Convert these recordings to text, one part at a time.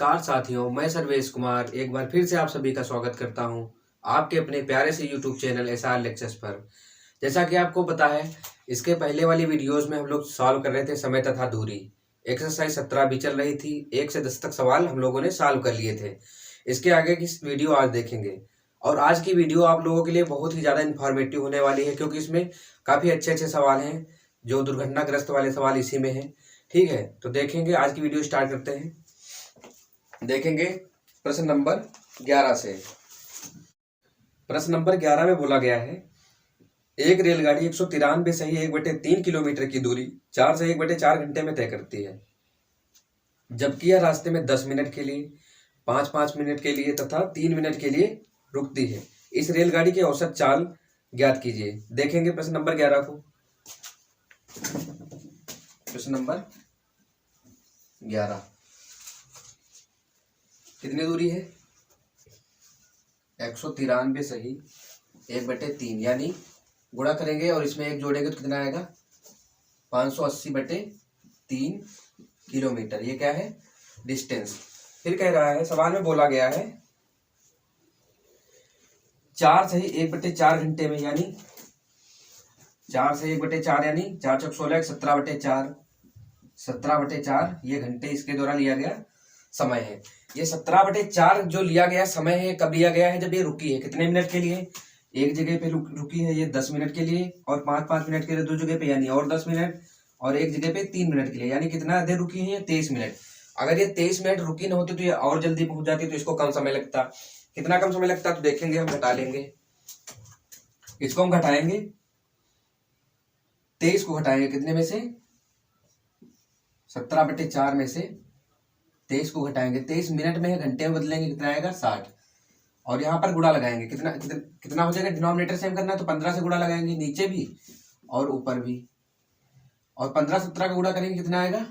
नमस्कार साथियों, मैं सर्वेश कुमार एक बार फिर से आप सभी का स्वागत करता हूं आपके अपने प्यारे से यूट्यूब चैनल एसआर लेक्चर्स पर। जैसा कि आपको पता है, इसके पहले वाली वीडियोस में हम लोग सॉल्व कर रहे थे समय तथा दूरी। एक्सरसाइज 17 भी चल रही थी, 1 से 10 तक सवाल हम लोगों ने सॉल्व कर लिए थे। इसके आगे की वीडियो आज देखेंगे और आज की वीडियो आप लोगों के लिए बहुत ही ज़्यादा इन्फॉर्मेटिव होने वाली है, क्योंकि इसमें काफ़ी अच्छे अच्छे सवाल हैं। जो दुर्घटनाग्रस्त वाले सवाल इसी में हैं। ठीक है, तो देखेंगे। आज की वीडियो स्टार्ट करते हैं। देखेंगे प्रश्न नंबर 11 से। प्रश्न नंबर 11 में बोला गया है, एक रेलगाड़ी 193 सही 1/3 किलोमीटर की दूरी 4 से 1/4 घंटे में तय करती है, जबकि यह रास्ते में 10 मिनट के लिए, 5-5 मिनट के लिए तथा 3 मिनट के लिए रुकती है। इस रेलगाड़ी की औसत चाल ज्ञात कीजिए। देखेंगे प्रश्न नंबर 11 को। प्रश्न नंबर 11 कितनी दूरी है? 193 सही 1/3, यानी गुणा करेंगे और इसमें एक जोड़ेंगे तो कितना आएगा? 580/3 किलोमीटर। ये क्या है? डिस्टेंस। फिर कह रहा है, सवाल में बोला गया है 4 सही 1/4 घंटे में, यानी 4 से 1/4 यानी 4 चौक 16 17/4 17/4 ये घंटे इसके द्वारा लिया गया समय है। ये 17/4 जो लिया गया समय है, कब लिया गया है? जब ये रुकी है। कितने मिनट के लिए? एक जगह पे रुकी है ये 10 मिनट के लिए, और 5-5 मिनट के लिए दो जगह पे, यानी और 10 मिनट, और एक जगह पे 3 मिनट के लिए, यानी कितना देर रुकी है ये? 23 मिनट। अगर ये 23 मिनट रुकी ना होती तो ये और जल्दी पहुंच जाती, तो इसको कम समय लगता। कितना कम समय लगता? तो देखेंगे, हम घटा लेंगे। इसको हम घटाएंगे, 23 को घटाएंगे कितने में से? 17/4 में से 23 को घटाएंगे, 23 मिनट में है, घंटे में बदलेंगे, कितना आएगा? 60। और यहाँ पर गुणा लगाएंगे, कितना हो जाएगा? डिनोमिनेटर सेम करना है तो 15 से गुणा लगाएंगे, नीचे भी और ऊपर भी। और 15-17 का गुणा करेंगे, कितना आएगा?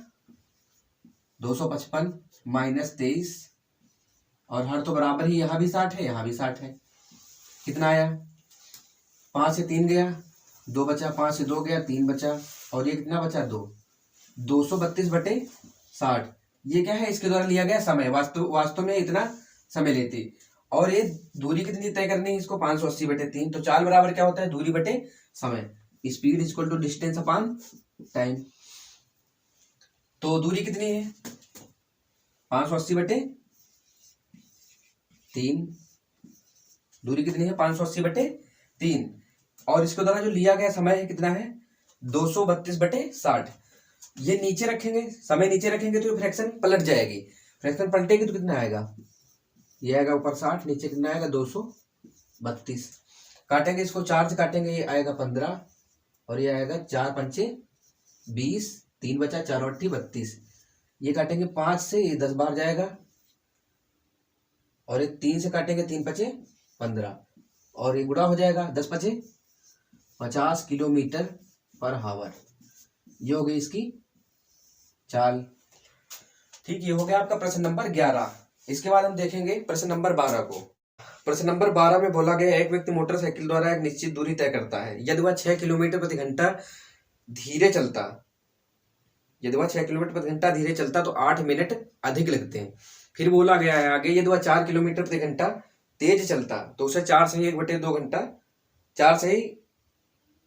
255 माइनस 23, और हर तो बराबर ही, यहाँ भी 60 है, यहाँ भी 60 है। कितना आया? 5 से 3 गया, 2 बचा, 5 से 2 गया, 3 बचा, और ये कितना बचा? 2। 232/60। ये क्या है? इसके द्वारा लिया गया समय। वास्तव में इतना समय लेती। और ये दूरी कितनी तय करनी है इसको? 580/3। तो चाल बराबर क्या होता है? दूरी बटे समय। Speed equal to distance upon time. तो दूरी कितनी है? 580/3। दूरी कितनी है? 580/3। और इसके द्वारा जो लिया गया समय है कितना है? 232/60। ये नीचे रखेंगे, समय नीचे रखेंगे तो फ्रैक्शन पलट जाएगी। फ्रैक्शन पलटेगी तो कितना आएगा? ये आएगा ऊपर 60, नीचे कितना आएगा? 232। काटेंगे इसको, 4 से काटेंगे, ये आएगा 15, और ये आएगा 4×5 = 20, 3 बचा, 4×8 = 32। ये काटेंगे 5 से, ये 10 बार जाएगा, और ये 3 से काटेंगे, 3×5 = 15, और ये गुणा हो जाएगा, 10×5 = 50 km/h। ये हो गई इसकी चाल। ठीक, ये हो गया आपका प्रश्न नंबर 11। इसके बाद हम देखेंगे प्रश्न नंबर 12 को। प्रश्न नंबर 12 में बोला गया, एक व्यक्ति मोटरसाइकिल द्वारा एक निश्चित दूरी तय करता है, यदि वह 6 किलोमीटर प्रति घंटा धीरे चलता धीरे चलता तो 8 मिनट अधिक लगते हैं। फिर बोला गया है आगे, यदि वह 4 किलोमीटर प्रति घंटा तेज चलता तो उसे 4 सही 1/2 घंटा 4 सही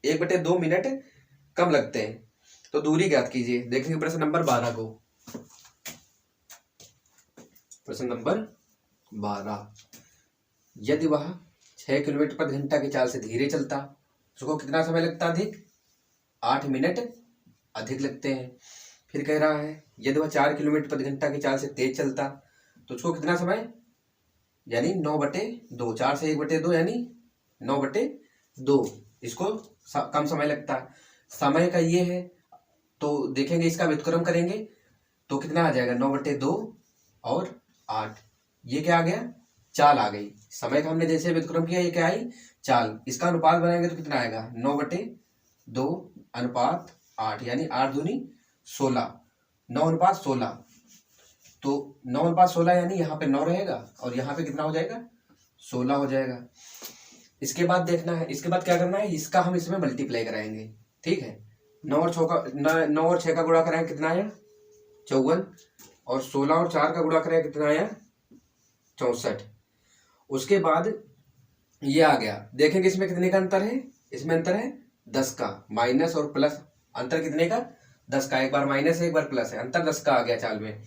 1/2 मिनट कम लगते हैं। तो दूरी ज्ञात कीजिए। देखेंगे प्रश्न नंबर 12 को। प्रश्न नंबर 12, यदि वह 6 किलोमीटर प्रति घंटा की चाल से धीरे चलता, उसको कितना समय लगता? अधिक, 8 मिनट अधिक लगते हैं। फिर कह रहा है, यदि वह 4 किलोमीटर प्रति घंटा की चाल से तेज चलता तो उसको कितना समय? यानी 9/2। 4 से 1/2 यानी 9/2। इसको कम समय लगता। समय का ये है, तो देखेंगे इसका व्युत्क्रम करेंगे तो कितना आ जाएगा? 9/2 और 8। ये क्या आ गया? चाल आ गई। समय का हमने जैसे व्युत्क्रम किया, ये क्या आई? चाल। इसका अनुपात बनाएंगे तो कितना आएगा? 9/2:8, यानी 8 दूनी 16, 9:16। तो 9:16 यानी यहाँ पे 9 रहेगा, और यहाँ पे कितना हो जाएगा? 16 हो जाएगा। इसके बाद देखना है, इसके बाद क्या करना है? इसका हम इसमें मल्टीप्लाई कराएंगे। ठीक है, 9 और 6 का गुणा कराएंगे, कितना आया? 54। और 16 और 4 का गुणा करें कितना आया 64। उसके बाद ये आ गया, देखेंगे इसमें कितने का अंतर है, इसमें अंतर है 10 का, माइनस और प्लस अंतर कितने का 10 का, एक बार माइनस है एक बार प्लस है, अंतर 10 का आ गया चाल में।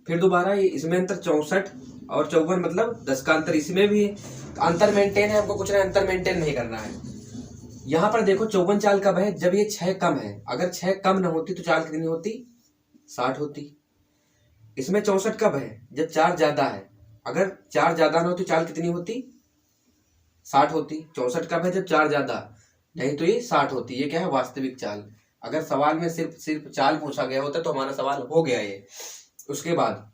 फिर दोबारा ये इसमें अंतर 64 और 54 मतलब 10 का अंतर इसमें भी है, तो अंतर मेंटेन है, हमको कुछ नहीं अंतर मेंटेन नहीं करना है। यहाँ पर देखो 54 चाल कब है, जब ये 6 कम है, अगर 6 कम ना होती तो चाल कितनी होती 60 होती। इसमें 64 कब है, जब 4 ज्यादा है, अगर 4 ज्यादा ना होती चाल कितनी होती 60 होती। 64 कब है, जब 4 ज्यादा, नहीं तो ये 60 होती। ये क्या है वास्तविक चाल। अगर सवाल में सिर्फ चाल पूछा गया होता तो हमारा सवाल हो गया ये। उसके बाद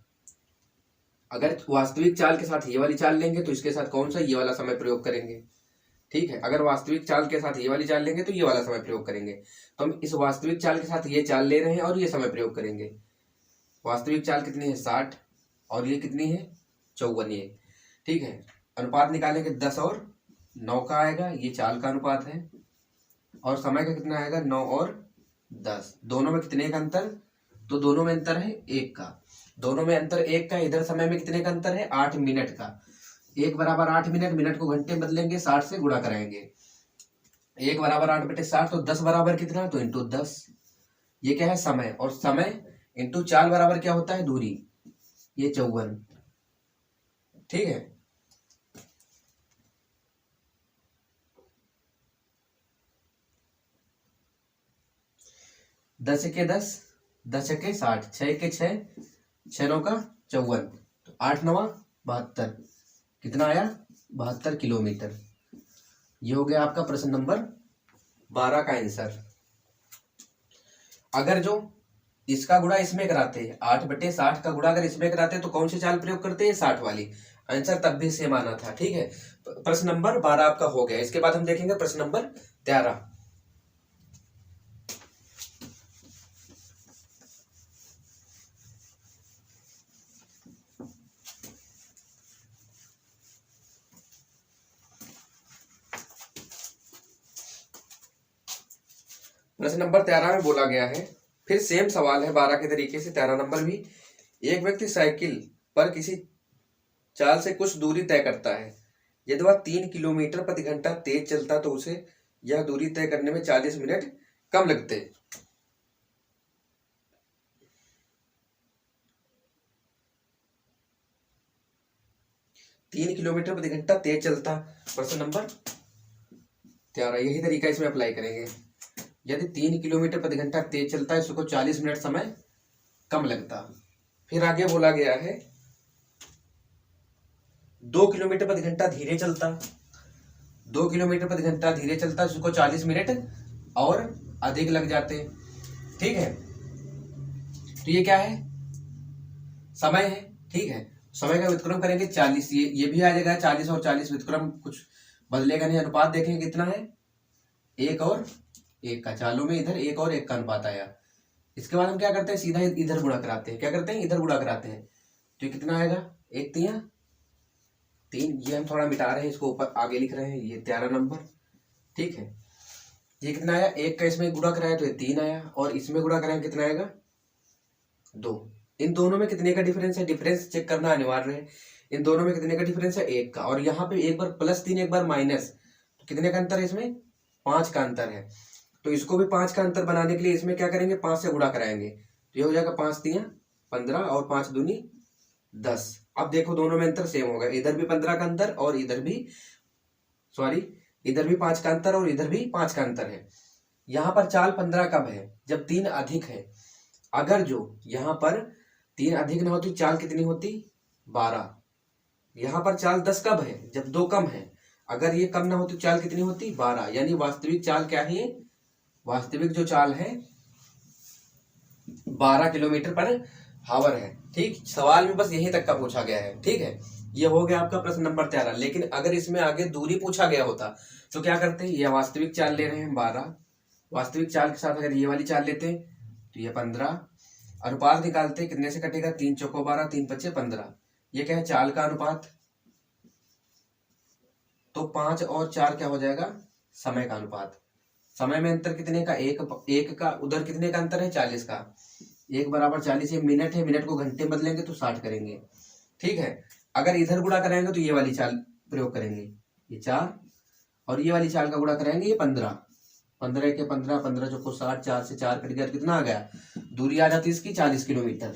अगर वास्तविक चाल के साथ ये वाली चाल लेंगे तो इसके साथ कौन सा ये वाला समय प्रयोग करेंगे, ठीक है। अगर वास्तविक चाल के साथ ये वाली चाल लेंगे तो ये वाला समय प्रयोग करेंगे। तो हम इस वास्तविक चाल के साथ ये चाल ले रहे हैं और ये समय प्रयोग करेंगे। वास्तविक चाल कितनी है 60 और ये कितनी है 54 ये, ठीक है। अनुपात निकालेंगे 10 और 9 का आएगा, ये चाल का अनुपात है। और समय का कितना आएगा 9 और 10। दोनों में कितने का अंतर, तो दोनों में अंतर है 1 का, दोनों में अंतर 1 का। इधर समय में कितने का अंतर है 8 मिनट का। 1 बराबर 8 मिनट, मिनट को घंटे बदलेंगे 60 से गुणा कराएंगे। 1 बराबर 8 बटे 60, तो 10 बराबर कितना, तो इंटू 10। ये क्या है समय, और समय इंटू चाल बराबर क्या होता है दूरी, ये 54, ठीक है। दस के 10, 10 के 60, 6 के 6, 6 9 का 54, तो 8 9 72, कितना आया 72 किलोमीटर। ये हो गया आपका प्रश्न नंबर 12 का आंसर। अगर जो इसका गुणा इसमें कराते हैं 8 बटे 60 का गुणा अगर इसमें कराते हैं तो कौन सी चाल प्रयोग करते हैं 60 वाली। आंसर तब भी सेम आना था, ठीक है। प्रश्न नंबर 12 आपका हो गया। इसके बाद हम देखेंगे प्रश्न नंबर 13। प्रश्न नंबर 13 में बोला गया है, फिर सेम सवाल है 12 के तरीके से, 13 नंबर भी। एक व्यक्ति साइकिल पर किसी चाल से कुछ दूरी तय करता है। यदि वह 3 किलोमीटर प्रति घंटा तेज चलता तो उसे यह दूरी तय करने में 40 मिनट कम लगते। 3 किलोमीटर प्रति घंटा तेज चलता, प्रश्न नंबर 13, यही तरीका इसमें अप्लाई करेंगे। यदि 3 किलोमीटर प्रति घंटा तेज चलता है, इसको 40 मिनट समय कम लगता। फिर आगे बोला गया है 2 किलोमीटर प्रति घंटा धीरे चलता, 2 किलोमीटर प्रति घंटा धीरे चलता, उसको 40 मिनट और अधिक लग जाते, ठीक है। तो ये क्या है समय है, ठीक है। समय का व्युत्क्रम करेंगे 40, ये भी आ जाएगा 40 और 40 व्युत्क्रम कुछ बदलेगा नहीं। अनुपात देखेंगे कितना है 1 और 1 का, चालों में इधर 1 और 1 का अनुपात आया। इसके बाद हम क्या करते हैं सीधा इधर गुणा कराते हैं, क्या करते हैं इधर गुणा कराते हैं। तो कितना आएगा 1 3 3, ये हम थोड़ा मिटा रहे हैं, इसको ऊपर आगे लिख रहे हैं, ये 13 नंबर, ठीक है। ये कितना आया 1 का इसमें गुणा कराया तो ये 3 आया, और इसमें गुणा कराया कितना आएगा 2। इन दोनों में कितने का डिफरेंस है, डिफरेंस चेक करना अनिवार्य है। इन दोनों में कितने का डिफरेंस है 1 का, और यहाँ पे एक बार +3 एक बार माइनस, तो कितने का अंतर है इसमें 5 का अंतर है। तो इसको भी 5 का अंतर बनाने के लिए इसमें क्या करेंगे 5 से गुणा कराएंगे, तो ये हो जाएगा 5 3 15 और 5 दूनी 10। अब देखो दोनों में अंतर सेम होगा, इधर भी 15 का अंतर और इधर भी इधर भी 5 का अंतर और इधर भी 5 का अंतर है। यहाँ पर चाल 15 कब है, जब 3 अधिक है। अगर जो यहाँ पर 3 अधिक ना होती चाल कितनी होती 12। यहाँ पर चाल 10 कब है, जब 2 कम है। अगर ये कम ना होती चाल कितनी होती 12, यानी वास्तविक चाल क्या है, वास्तविक जो चाल है 12 किलोमीटर पर हावर है, ठीक। सवाल में बस यहीं तक का पूछा गया है, ठीक है। ये हो गया आपका प्रश्न नंबर 13। लेकिन अगर इसमें आगे दूरी पूछा गया होता तो क्या करते हैं, ये वास्तविक चाल ले रहे हैं 12, वास्तविक चाल के साथ अगर ये वाली चाल लेते तो ये 15, अनुपात निकालते कितने से कटेगा 3 चौको 12 3 पच्चे 15। ये क्या है चाल का अनुपात, तो 5 और 4 क्या हो जाएगा समय का अनुपात। समय में अंतर कितने का 1 का, उधर कितने का अंतर है 40 का, 1 बराबर 40, ये मिनट है, मिनट को घंटे में बदलेंगे तो 60 करेंगे। ठीक है, अगर इधर गुणा कराएंगे तो ये वाली चाल प्रयोग करेंगे, ये 4, और ये वाली चाल का गुणा कराएंगे ये 15, 15 के 15, 15 चौको 60, 4 से 4 कट गया, कितना आ गया, दूरी आ जाती है इसकी 40 किलोमीटर।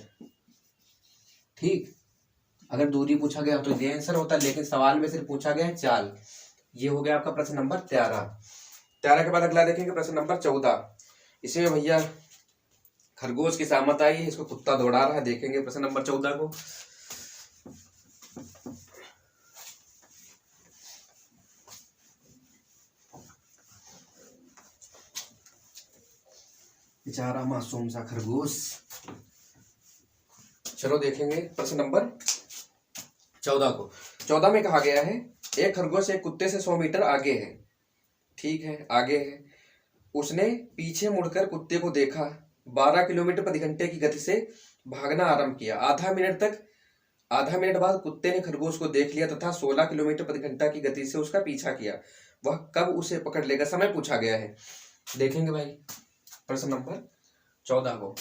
ठीक, अगर दूरी पूछा गया तो ये आंसर होता है, लेकिन सवाल में सिर्फ पूछा गया है चाल। ये हो गया आपका प्रश्न नंबर 13। 13 के बाद अगला देखेंगे प्रश्न नंबर 14। इसमें भैया खरगोश की सामत आई है, इसको कुत्ता दौड़ा रहा है। देखेंगे प्रश्न नंबर 14 को। बेचारा मासूम सा खरगोश। चलो देखेंगे प्रश्न नंबर 14 को। 14 में कहा गया है, एक खरगोश एक कुत्ते से 100 मीटर आगे है। ठीक है, आगे है। उसने पीछे मुड़कर कुत्ते को देखा, 12 किलोमीटर प्रति घंटे की गति से भागना आरंभ किया। आधा मिनट बाद कुत्ते ने खरगोश को देख लिया तथा 16 किलोमीटर प्रति घंटा की गति से उसका पीछा किया। वह कब उसे पकड़ लेगा, समय पूछा गया है। देखेंगे भाई प्रश्न नंबर 14 को।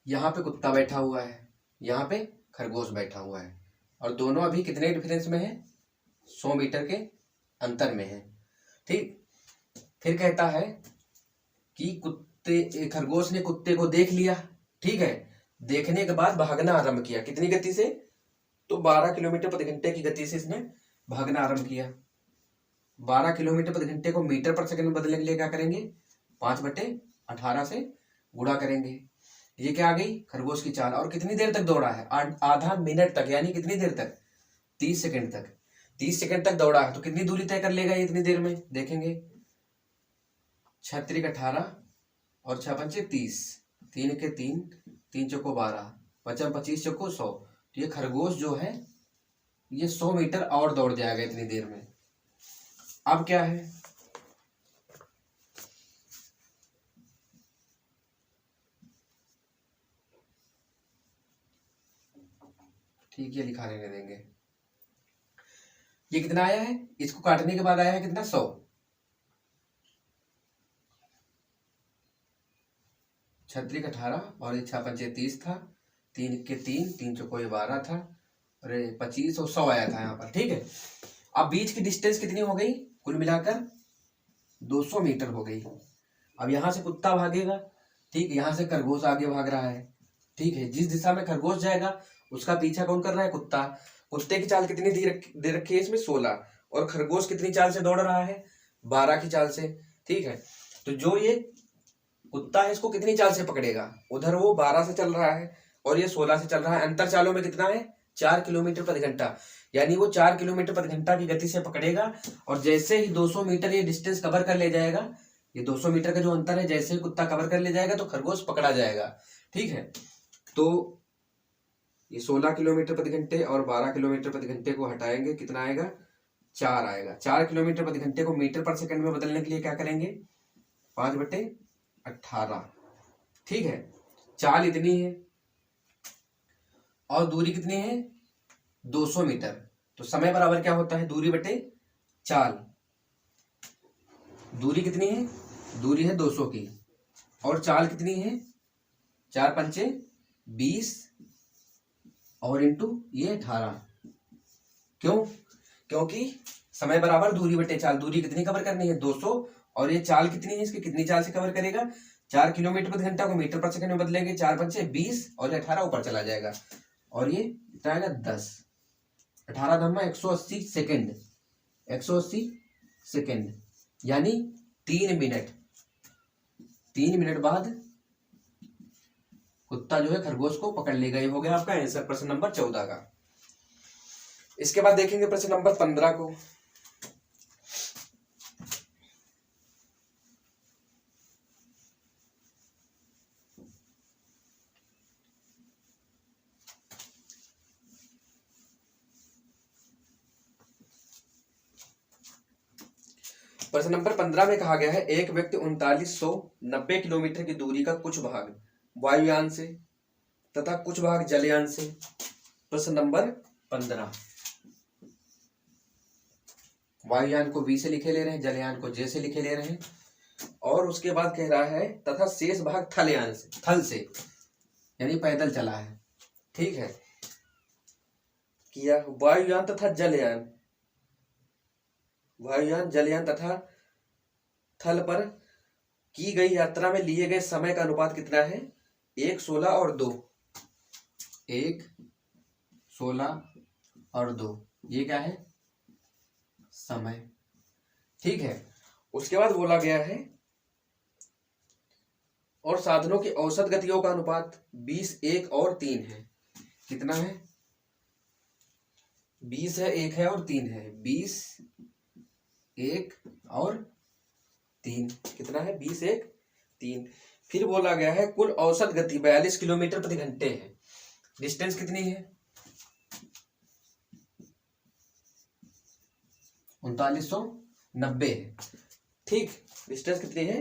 यहाँ पे कुत्ता बैठा हुआ है, यहाँ पे खरगोश बैठा हुआ है, और दोनों अभी कितने डिफरेंस में है, 100 मीटर के अंतर में है। ठीक, फिर कहता है कि खरगोश ने कुत्ते को देख लिया। ठीक है, देखने के बाद भागना आरंभ किया। कितनी गति से, तो 12 किलोमीटर प्रति घंटे की गति से इसने भागना आरंभ किया। 12 किलोमीटर प्रति घंटे को मीटर पर सेकंड में बदलने के लिए क्या करेंगे, 5/18 से गुणा करेंगे। ये क्या आ गई, खरगोश की चाल। और कितनी देर तक दौड़ा है, आधा मिनट तक, यानी कितनी देर तक, 30 सेकंड तक। 30 सेकंड तक दौड़ा है तो कितनी दूरी तय कर लेगा ये इतनी देर में। देखेंगे 6 × 18 और 6 × 5 = 30, 3 के 3, 3 चौको 12, 5 × 25 चौको 100। तो ये खरगोश जो है ये 100 मीटर और दौड़ जाएगा इतनी देर में। अब क्या है, ठीक है, लिखा रहने देंगे। ये कितना आया है, इसको काटने के बाद आया है कितना, 100। 6 × 18 और 6 × 5 = 30 था, 3 के 3, 3 चौको 12 था, अरे 25 और 100 आया था यहाँ पर। ठीक है, अब बीच की डिस्टेंस कितनी हो गई, कुल मिलाकर 200 मीटर हो गई। अब यहाँ से कुत्ता भागेगा, ठीक, यहाँ से खरगोश आगे भाग रहा है। ठीक है, जिस दिशा में खरगोश जाएगा उसका पीछा कौन कर रहा है, कुत्ता। कुत्ते की चाल कितनी दे रखी है इसमें, 16, और खरगोश कितनी चाल से दौड़ रहा है, 12 की चाल से। ठीक है, तो जो ये कुत्ता है इसको कितनी चाल से पकड़ेगा, उधर वो 12 से चल रहा है और ये 16 से चल रहा है। अंतर चालों में कितना है, 4 किलोमीटर प्रति घंटा, यानी वो 4 किलोमीटर प्रति घंटा की गति से पकड़ेगा। और जैसे ही 200 मीटर ये डिस्टेंस कवर कर ले जाएगा, ये 200 मीटर का जो अंतर है, जैसे ही कुत्ता कवर कर ले जाएगा तो खरगोश पकड़ा जाएगा। ठीक है, तो ये 16 किलोमीटर प्रति घंटे और 12 किलोमीटर प्रति घंटे को हटाएंगे, कितना आएगा, 4 आएगा। 4 किलोमीटर प्रति घंटे को मीटर पर सेकंड में बदलने के लिए क्या करेंगे, 5/18। ठीक है, चाल इतनी है और दूरी कितनी है, 200 मीटर। तो समय बराबर क्या होता है, दूरी बटे चाल। दूरी कितनी है, दूरी है 200 की, और चाल कितनी है, 4 × 5 = 20 और इंटू ये 18। क्यों, क्योंकि समय बराबर दूरी बटे चाल। दूरी कितनी कवर करनी है, 200, और ये चाल कितनी है इसकी, कितनी चाल से कवर करेगा, 4 किलोमीटर प्रति घंटा को मीटर पर सेकंड में बदलेंगे, 4 × 5 = 20 और 18 ऊपर चला जाएगा, और ये कितना आएगा, 10। 18 × 180 सेकंड, 180 सेकंड, यानी 3 मिनट। 3 मिनट बाद कुत्ता जो है खरगोश को पकड़ लेगा। ये हो गया आपका आंसर प्रश्न नंबर 14 का। इसके बाद देखेंगे प्रश्न नंबर 15 को। प्रश्न नंबर 15 में कहा गया है, एक व्यक्ति 3990 किलोमीटर की दूरी का कुछ भाग वायुयान से तथा कुछ भाग जलयान से। प्रश्न नंबर 15, वायुयान को V से लिखे ले रहे हैं, जलयान को J से लिखे ले रहे हैं। और उसके बाद कह रहा है तथा शेष भाग थल से यानी पैदल चला है। ठीक है, किया वायुयान तथा जलयान, वायुयान जलयान तथा थल पर की गई यात्रा में लिए गए समय का अनुपात कितना है? 1, 16 और 2। 1, 16 और 2, ये क्या है? समय। ठीक है, उसके बाद बोला गया है और साधनों की औसत गतियों का अनुपात 20, 1 और 3 है। कितना है? 20 है, 1 है और 3 है। 20, 1 और 3, कितना है? 20, 1, 3। फिर बोला गया है कुल औसत गति 42 किलोमीटर प्रति घंटे है। डिस्टेंस कितनी है? 3990 है। ठीक, डिस्टेंस कितनी है?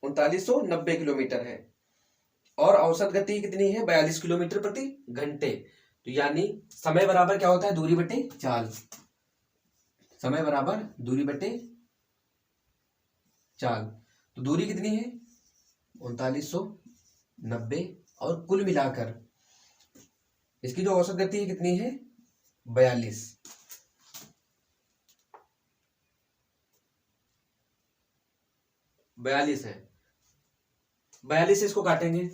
3990 किलोमीटर है। और औसत गति कितनी है? 42 किलोमीटर प्रति घंटे। तो यानी समय बराबर क्या होता है? दूरी बटे चाल। समय बराबर दूरी बटे चाल। तो दूरी कितनी है? 3990 और कुल मिलाकर इसकी जो औसत गति है कितनी है? 42। है। 42 से इसको काटेंगे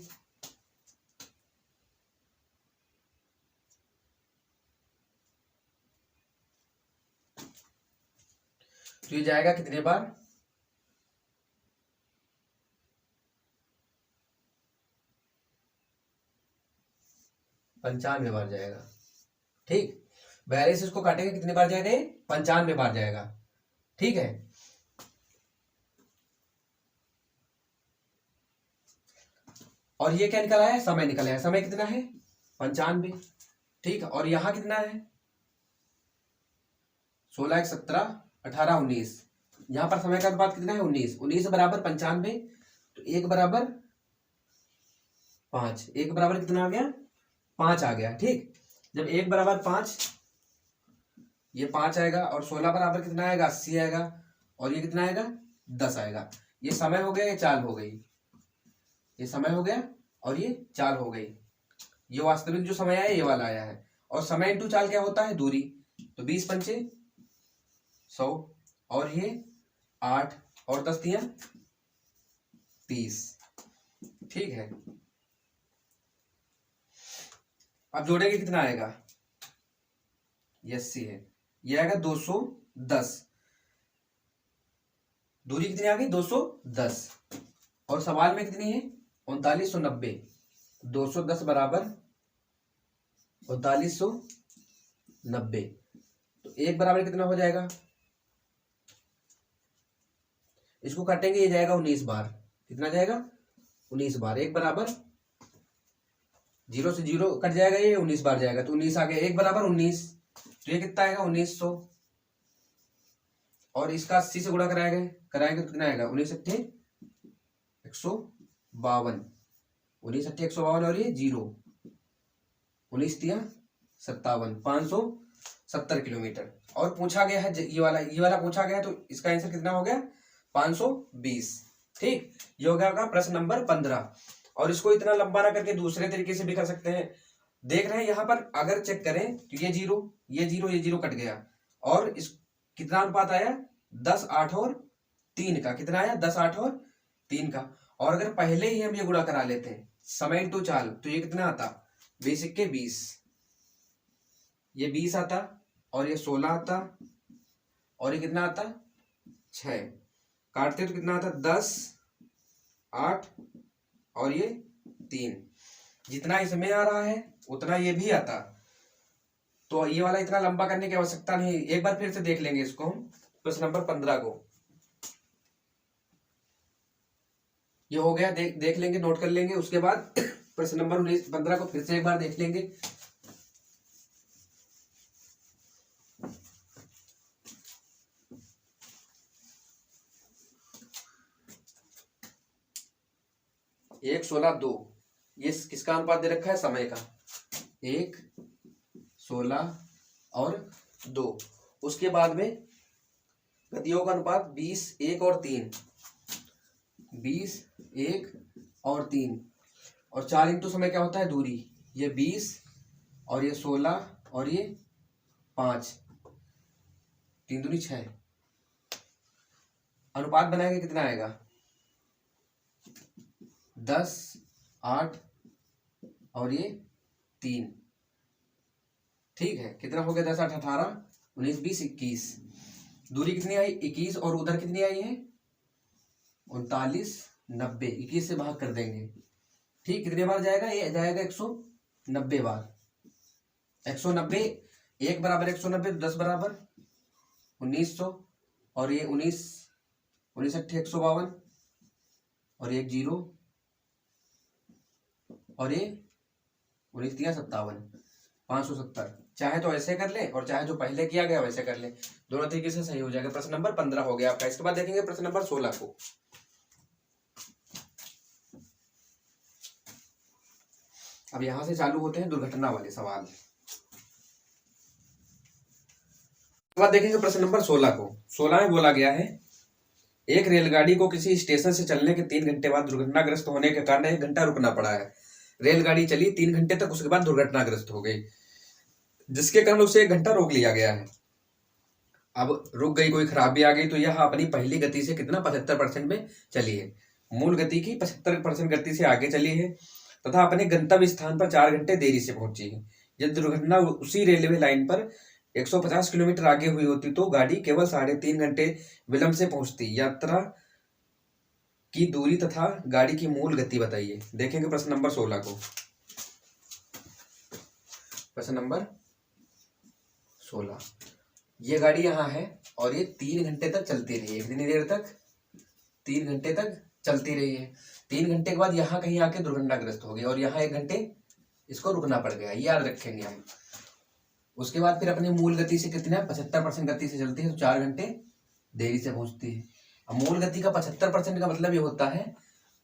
तो ये जाएगा कितने बार? 95 बार जाएगा। ठीक, 42 इसको काटेंगे कितने बार जाएगा? 95 बार जाएगा। ठीक है, और ये क्या निकला है? समय निकला है। समय कितना है? 95। ठीक, और यहां कितना है? 16, 1, 17, 18, 19। यहां पर समय का अनुपात कितना है? 19। 19 बराबर 95, तो 1 बराबर 5। 1 बराबर कितना आ गया? 5 आ गया। ठीक, जब 1 बराबर 5, ये 5 आएगा, और 16 बराबर कितना आएगा? 80 आएगा, और ये कितना आएगा? 10 आएगा। ये समय हो गया, ये चाल हो गई। ये समय हो गया और ये चाल हो गई। ये वास्तविक जो समय आया ये वाला आया है। और समय इंटू चाल क्या होता है? दूरी। तो 20 पंचे 100, और ये 8 और 10 दिया 30। ठीक है, अब जोड़ेंगे कितना आएगा? ये 80 है, ये आएगा 210। दूरी कितनी आ गई? 210। और सवाल में कितनी है? 3990। 210 बराबर 3990। तो 1 बराबर कितना हो जाएगा? इसको काटेंगे, ये जाएगा 19 बार। कितना जाएगा? 19 बार। 1 बराबर 0 से 0 कट जाएगा, ये 19 बार जाएगा, तो 19 आ गया। 1 बराबर 19, तो ये कितना आएगा? 1900। और इसका 80 से गुणा कराएंगे तो कितना आएगा? 19 अट्ठे 152। 19 अट्ठे 152 और ये 0। 19 तिया 57। 570 किलोमीटर। और पूछा गया है ये वाला पूछा गया है, तो इसका आंसर कितना हो गया? 520। ठीक, ये हो गया प्रश्न नंबर 15। और इसको इतना लंबा ना करके दूसरे तरीके से भी कर सकते हैं। देख रहे हैं यहाँ पर, अगर चेक करें तो ये 0, ये 0, ये 0 कट गया, और इस कितना अनुपात आया? 10, 8 और 3 का। कितना आया? 10, 8 और 3 का। और अगर पहले ही हम ये गुणा करा लेते हैं समय इंटू चाल, तो ये कितना आता? 20 के 20, ये 20 आता, और ये 16 आता, और ये कितना आता? 6। काटते तो कितना आता? 10, 8 और ये 3। जितना इसमें आ रहा है उतना ये भी आता। तो ये वाला इतना लंबा करने की आवश्यकता नहीं। एक बार फिर से देख लेंगे इसको हम, प्रश्न नंबर 15 को। ये हो गया, देख लेंगे, नोट कर लेंगे। उसके बाद प्रश्न नंबर 15 को फिर से एक बार देख लेंगे। एक 16 2, ये किसका अनुपात दे रखा है? समय का। 1, 16 और 2। उसके बाद में गतियों का अनुपात 20, 1 और 3, 20, 1 और 3, और 4 इंटू समय क्या होता है दूरी, ये 20 और ये 16 और ये 5, 3 दूनी 6, अनुपात बनाएंगे कितना आएगा 10, 8 और ये 3। ठीक है, कितना हो गया 10, 8, 18, 19, 20, 21। दूरी कितनी आई 21 और उधर कितनी आई है 39, 90। 21 से भाग कर देंगे। ठीक, कितने बार जाएगा, ये जाएगा 190 बार। 190, 1 बराबर 190, 10 बराबर 1900, और ये 19, 19 अट्ठे 152, और ये 0, और ये 19 तिया 57, 570। चाहे तो ऐसे कर ले और चाहे जो पहले किया गया वैसे कर ले, दोनों तरीके से सही हो जाएगा। प्रश्न नंबर 15 हो गया आपका। इसके बाद देखेंगे प्रश्न नंबर 16 को। अब यहां से चालू होते हैं दुर्घटना वाले सवाल। इसके बाद देखेंगे प्रश्न नंबर 16 को। 16 में बोला गया है, एक रेलगाड़ी को किसी स्टेशन से चलने के 3 घंटे बाद दुर्घटनाग्रस्त होने के कारण 1 घंटा रुकना पड़ा है। रेलगाड़ी चली 3 घंटे तक, उसके बाद दुर्घटनाग्रस्त हो गई, जिसके कारण उसे 1 घंटा रोक लिया गया है। अब रुक गई, कोई खराबी आ गई, तो यह अपनी पहली गति से कितना 75% में चली है। मूल गति की 75% गति से आगे चली है तथा अपने गंतव्य स्थान पर 4 घंटे देरी से पहुंची है। यदि दुर्घटना उसी रेलवे लाइन पर 150 किलोमीटर आगे हुई होती तो गाड़ी केवल 3.5 घंटे विलंब से पहुंचती। यात्रा की दूरी तथा गाड़ी की मूल गति बताइए। देखेंगे प्रश्न नंबर 16 को। प्रश्न नंबर 16, ये गाड़ी यहाँ है और ये 3 घंटे तक चलती रही है। कितनी देर तक, 3 घंटे तक चलती रही है। 3 घंटे के बाद यहाँ कहीं आके दुर्घटनाग्रस्त हो गई और यहाँ 1 घंटे इसको रुकना पड़ गया, याद रखेंगे हम। उसके बाद फिर अपनी मूल गति से कितना 75% गति से चलती है तो 4 घंटे देरी से पहुंचती है। अब मूल गति का 75% का मतलब ये होता है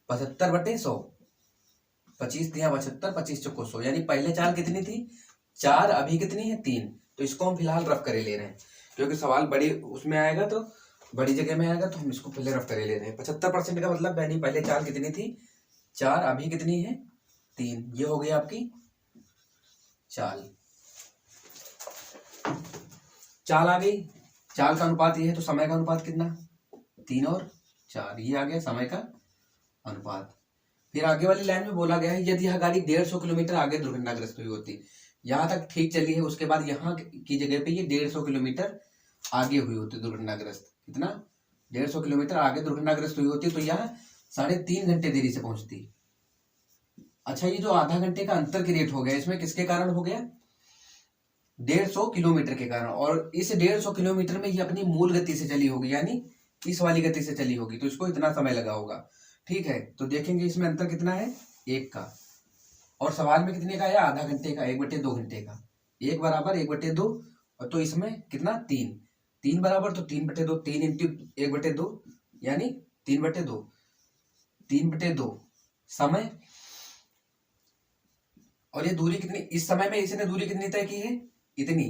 75/100, 25 दिया 75, 25 चौको 100, यानी पहले चाल कितनी थी 4, अभी कितनी है 3। तो इसको हम फिलहाल रफ करे ले रहे हैं, क्योंकि सवाल बड़ी उसमें आएगा तो बड़ी जगह में आएगा, तो हम इसको पहले रफ करे ले रहे हैं। 75% का मतलब यानी पहले चाल कितनी थी 4, अभी कितनी है 3। ये हो गई आपकी चाल। चाल आ गई, चाल का अनुपात ये है, तो समय का अनुपात कितना 3 और 4, ये आ गया समय का अनुपात। फिर आगे वाली लाइन में बोला गया है, यदि यह गाड़ी 150 किलोमीटर आगे दुर्घटनाग्रस्त हुई होती, यहाँ तक ठीक चली है, उसके बाद यहाँ की जगह पे ये 150 किलोमीटर आगे हुई होती दुर्घटनाग्रस्त, कितना 150 किलोमीटर आगे दुर्घटनाग्रस्त हुई होती, तो यहाँ 3.5 घंटे देरी से पहुंचती। अच्छा, ये जो आधा घंटे का अंतर क्रिएट हो गया, इसमें किसके कारण हो गया 150 किलोमीटर के कारण, और इस 150 किलोमीटर में ये अपनी मूल गति से चली होगी, यानी इस वाली गति से चली होगी, तो इसको इतना समय लगा होगा। ठीक है, तो देखेंगे इसमें अंतर कितना है 1 का, और सवाल में कितने का आया आधा घंटे का, 1/2 घंटे का। 1 बराबर 1/2, और तो इसमें कितना 3, 3 बराबर तो 3/2, 3 इंटू 1/2 यानी 3/2, 3/2 समय। और ये दूरी कितनी, इस समय में इसने दूरी कितनी तय की है इतनी,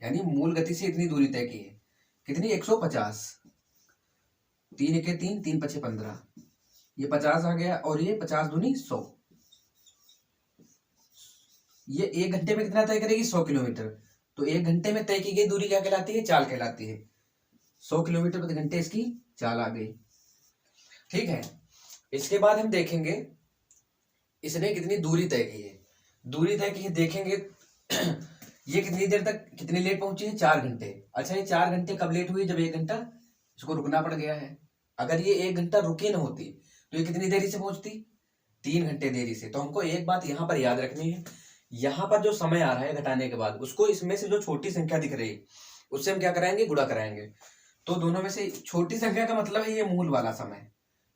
यानी मूल गति से इतनी दूरी तय की है, कितनी 150। 3 1 3, 3 5 15, ये 50 आ गया, और ये 50 दूनी 100। ये 1 घंटे में कितना तय करेगी 100 किलोमीटर, तो 1 घंटे में तय की गई दूरी क्या कहलाती है चाल कहलाती है। 100 किलोमीटर प्रति घंटे इसकी चाल आ गई। ठीक है, इसके बाद हम देखेंगे इसने कितनी दूरी तय की है। दूरी तय की है देखेंगे ये कितनी देर तक कितनी लेट पहुंची है 4 घंटे। अच्छा, ये 4 घंटे कब लेट हुई, जब 1 घंटा इसको रुकना पड़ गया है। अगर ये 1 घंटा रुकी ना होती तो ये कितनी देरी से पहुंचती 3 घंटे देरी से। तो हमको एक बात यहाँ पर याद रखनी है, यहाँ पर जो समय आ रहा है घटाने के बाद, उसको इसमें से जो छोटी संख्या दिख रही है उससे हम क्या कराएंगे गुणा कराएंगे। तो दोनों में से छोटी संख्या का मतलब है ये मूल वाला समय।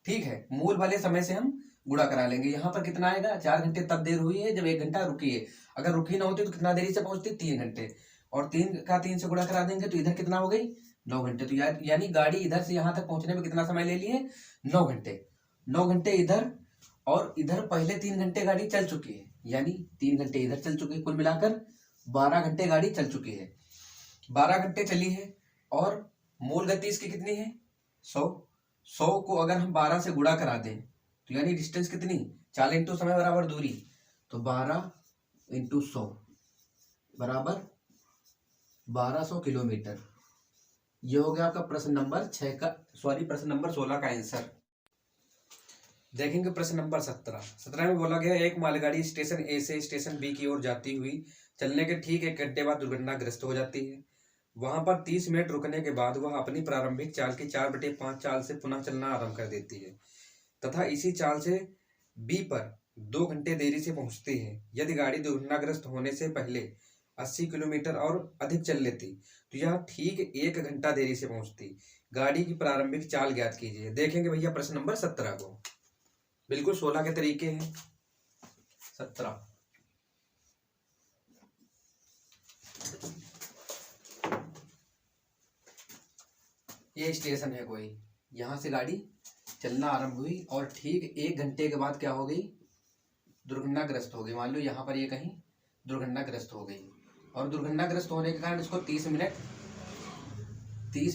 ठीक है, मूल वाले समय से हम गुणा करा लेंगे। यहाँ पर कितना आएगा 4 घंटे तब देर हुई है जब 1 घंटा रुकी है। अगर रुकी ना होती तो कितना देरी से पहुंचती 3 घंटे, और 3 का 3 से गुणा करा देंगे तो इधर कितना हो गई 9 घंटे। तो यानी गाड़ी इधर से यहाँ तक पहुंचने में कितना समय ले लिए 9 घंटे। 9 घंटे इधर, और इधर पहले 3 घंटे गाड़ी चल चुकी है, यानी 3 घंटे इधर चल चुकी है, कुल मिलाकर 12 घंटे गाड़ी चल चुकी है। 12 घंटे चली है और मूल गति इसकी कितनी है 100। 100 को अगर हम 12 से गुणा करा दें तो यानी डिस्टेंस कितनी, चाल इंटू समय बराबर दूरी, तो 12 इंटू 100 बराबर 1200 किलोमीटर। ये हो गया आपका प्रश्न नंबर 6 का, प्रश्न नंबर 16 का आंसर। देखेंगे प्रश्न नंबर 17 में बोला गया एक मालगाड़ी स्टेशन ए से स्टेशन बी की ओर जाती हुई चलने के ठीक 1 घंटे बाद दुर्घटनाग्रस्त हो जाती है। वहां पर 30 मिनट रुकने के बाद वह अपनी प्रारंभिक चाल की 4/5 चाल से पुनः चलना आरंभ कर देती है तथा इसी चाल से बी पर 2 घंटे देरी से पहुंचती है। यदि गाड़ी दुर्घटनाग्रस्त होने से पहले 80 किलोमीटर और अधिक चल लेती तो यह ठीक 1 घंटा देरी से पहुंचती। गाड़ी की प्रारंभिक चाल ज्ञात कीजिए। देखेंगे भैया प्रश्न नंबर 17 को, बिल्कुल 16 के तरीके हैं। 17 ये स्टेशन है कोई, यहां से गाड़ी चलना आरंभ हुई और ठीक 1 घंटे के बाद क्या हो गई, दुर्घटनाग्रस्त हो गई। मान लो यहाँ पर ये कहीं दुर्घटनाग्रस्त हो गई और दुर्घटनाग्रस्त होने के कारण इसको 30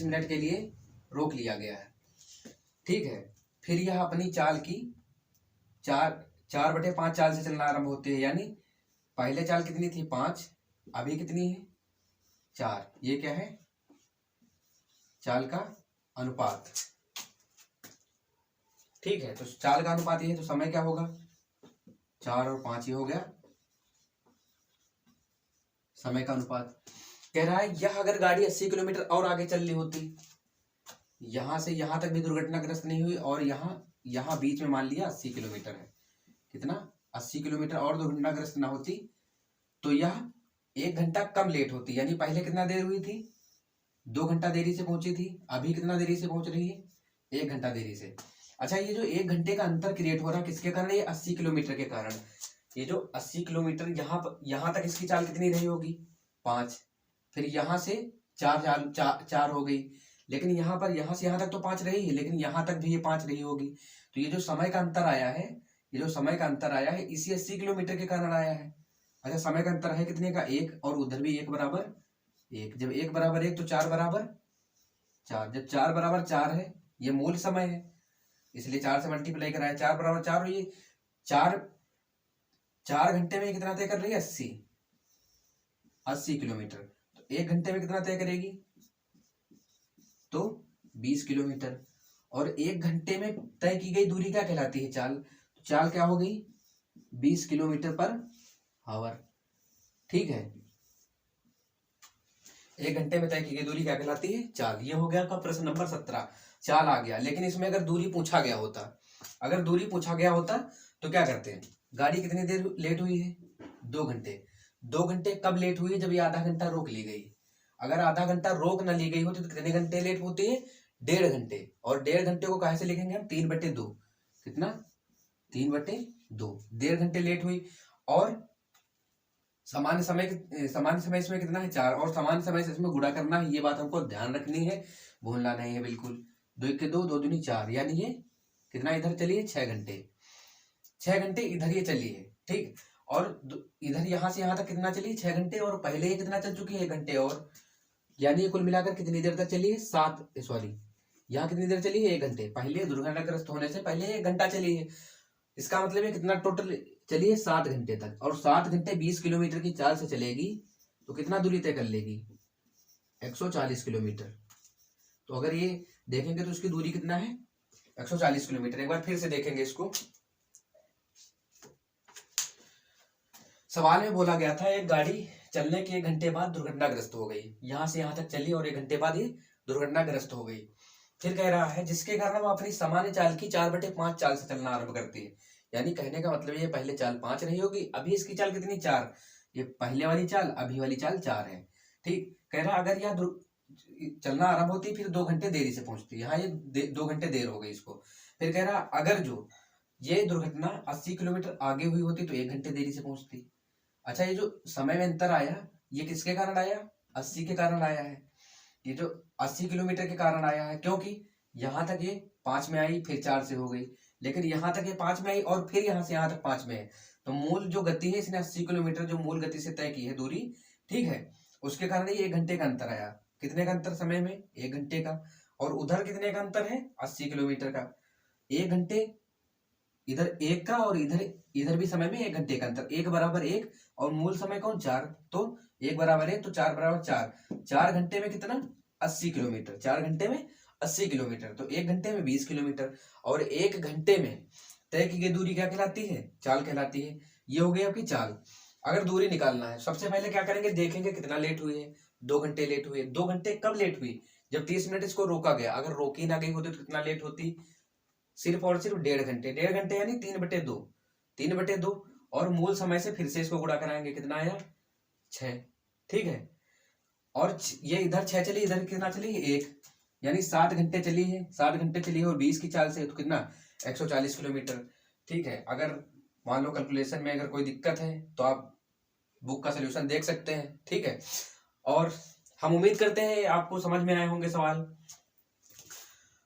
मिनट के लिए रोक लिया गया है। ठीक है, फिर यह अपनी चाल की 4/5 चाल से चलना आरंभ होती है। यानी पहले चाल कितनी थी 5, अभी कितनी है 4। ये क्या है, चाल का अनुपात। ठीक है, तो चाल का अनुपात ये है तो समय क्या होगा 4 और 5 ही हो गया समय का अनुपात। कह रहा है यह अगर गाड़ी 80 किलोमीटर और आगे चल रही होती, यहां से यहां तक भी दुर्घटनाग्रस्त नहीं हुई और यहाँ बीच में मान लिया 80 किलोमीटर है, कितना 80 किलोमीटर और दुर्घटनाग्रस्त ना होती तो यह 1 घंटा कम लेट होती। यानी पहले कितना देर हुई थी 2 घंटा देरी से पहुंची थी, अभी कितना देरी से पहुंच रही है 1 घंटा देरी से। अच्छा, ये जो 1 घंटे का अंतर क्रिएट हो रहा है किसके कारण, ये 80 किलोमीटर के कारण। ये जो 80 किलोमीटर यहाँ तक इसकी चाल कितनी रही होगी 5, फिर यहाँ से 4 हो गई, लेकिन यहाँ पर यहाँ से यहाँ तक तो 5 रही है, लेकिन यहाँ तक भी ये 5 रही होगी। तो ये जो समय का अंतर आया है, ये जो समय का अंतर आया है इसी 80 किलोमीटर के कारण आया है। अच्छा, समय का अंतर है कितने का 1 और उधर भी 1 बराबर 1। जब 1 बराबर 1 तो 4 बराबर 4। जब 4 बराबर 4 है ये मूल समय है इसलिए 4 से मल्टीप्लाई कराया, 4 बराबर 4 हुई। 4 घंटे में कितना तय कर रही है 80 किलोमीटर। तो 1 घंटे में कितना तय करेगी तो 20 किलोमीटर। और 1 घंटे में तय की गई दूरी क्या कहलाती है चाल, तो चाल क्या हो गई 20 किलोमीटर पर आवर। ठीक है, 1 घंटे में तय की गई दूरी क्या कहलाती है चाल। ये हो गया आपका प्रश्न नंबर 17, चाल आ गया। लेकिन इसमें अगर दूरी पूछा गया होता तो क्या करते हैं, गाड़ी कितनी देर लेट हुई है 2 घंटे। 2 घंटे कब लेट हुई है, जब ये आधा घंटा रोक ली गई। अगर आधा घंटा रोक ना ली गई होती तो कितने घंटे लेट होती है 1.5 घंटे। और 1.5 घंटे को कैसे लिखेंगे हम 3/2, कितना 3/2, 1.5 घंटे लेट हुई। और सामान्य समय इसमें कितना है 4 और सामान्य समय से इसमें गुणा करना है। ये बात हमको ध्यान रखनी है, भूलना नहीं है बिल्कुल। 2 के 2, 2 दूनी 4, यानी ये कितना इधर चली है 6 घंटे। 6 घंटे इधर ये चली है। ठीक, और इधर यहां से यहां तक कितना चली 6 घंटे और पहले ये कितना चल चुकी है 1 घंटे और, यानी ये कुल मिलाकर कितनी देर तक चली है यहाँ कितनी देर चली है 1 घंटे। पहले दुर्घटनाग्रस्त होने से पहले 1 घंटा चली है। इसका मतलब है कितना टोटल चली है 7 घंटे तक। और 7 घंटे 20 किलोमीटर की चाल से चलेगी तो कितना दूरी तय कर लेगी 140 किलोमीटर। तो अगर ये देखेंगे तो इसकी दूरी कितना है 140 किलोमीटर। एक बार फिर से देखेंगे इसको। सवाल में बोला गया था एक गाड़ी चलने के 1 घंटे बाद दुर्घटनाग्रस्त हो गई, यहां से यहां तक चली और 1 घंटे बाद ये दुर्घटनाग्रस्त हो गई। फिर कह रहा है जिसके कारण वो अपनी सामान्य चाल की 4/5 चाल से चलना आरंभ करती है। यानी कहने का मतलब ये पहले चाल 5 रही होगी, अभी इसकी चाल कितनी 4। ये पहले वाली चाल अभी वाली चाल 4 है। ठीक, कह रहा अगर यह चलना आरंभ होती फिर 2 घंटे देरी से पहुंचती। यहाँ ये 2 घंटे देर हो गई इसको। फिर कह रहा अगर जो ये दुर्घटना 80 किलोमीटर आगे हुई होती तो 1 घंटे देरी से पहुंचती। अच्छा, ये जो समय में अंतर आया ये किसके कारण आया 80 के कारण आया है। ये जो 80 किलोमीटर के कारण आया है, क्योंकि यहाँ तक ये 5 में आई फिर 4 से हो गई, लेकिन यहाँ तक ये 5 में आई और फिर यहाँ से यहाँ तक 5 में है। तो मूल जो गति है इसने 80 किलोमीटर जो मूल गति से तय की है दूरी, ठीक है, उसके कारण ये 1 घंटे का अंतर आया। कितने का अंतर समय में, 1 घंटे का। और उधर कितने का अंतर है, 80 किलोमीटर का। 1 घंटे इधर 1 का, और इधर इधर भी समय में 1 घंटे का अंतर। 1 बराबर 1 और मूल समय कौन, 4, तो 1 बराबर 1 तो 4 बराबर 4। 4 घंटे में कितना, 80 किलोमीटर। 4 घंटे में 80 किलोमीटर, तो 1 घंटे में 20 किलोमीटर। और 1 घंटे में तय की गई दूरी क्या कहलाती है, चाल कहलाती है। ये हो गई आपकी चाल। अगर दूरी निकालना है, सबसे पहले क्या करेंगे, देखेंगे कितना लेट हुई है। 2 घंटे लेट हुए। 2 घंटे कब लेट हुई, जब 30 मिनट इसको रोका गया। अगर रोकी ना गई होती तो कितना लेट होती, सिर्फ और सिर्फ 1.5 घंटे। 1.5 घंटे यानी 3/2। 3/2 और मूल समय से फिर से इसको गुणा कराएंगे, कितना आया, 6। ठीक है। और ये इधर 6 चली, इधर कितना चली, 1, यानी 7 घंटे चली है। 7 घंटे चली है और 20 की चाल से, तो कितना, 140 किलोमीटर। ठीक है। अगर मान लो कैलकुलेशन में अगर कोई दिक्कत है तो आप बुक का सोल्यूशन देख सकते हैं। ठीक है। और हम उम्मीद करते हैं आपको समझ में आए होंगे सवाल।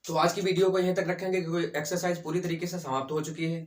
तो आज की वीडियो को यहीं तक रखेंगे क्योंकि एक्सरसाइज पूरी तरीके से समाप्त हो चुकी है।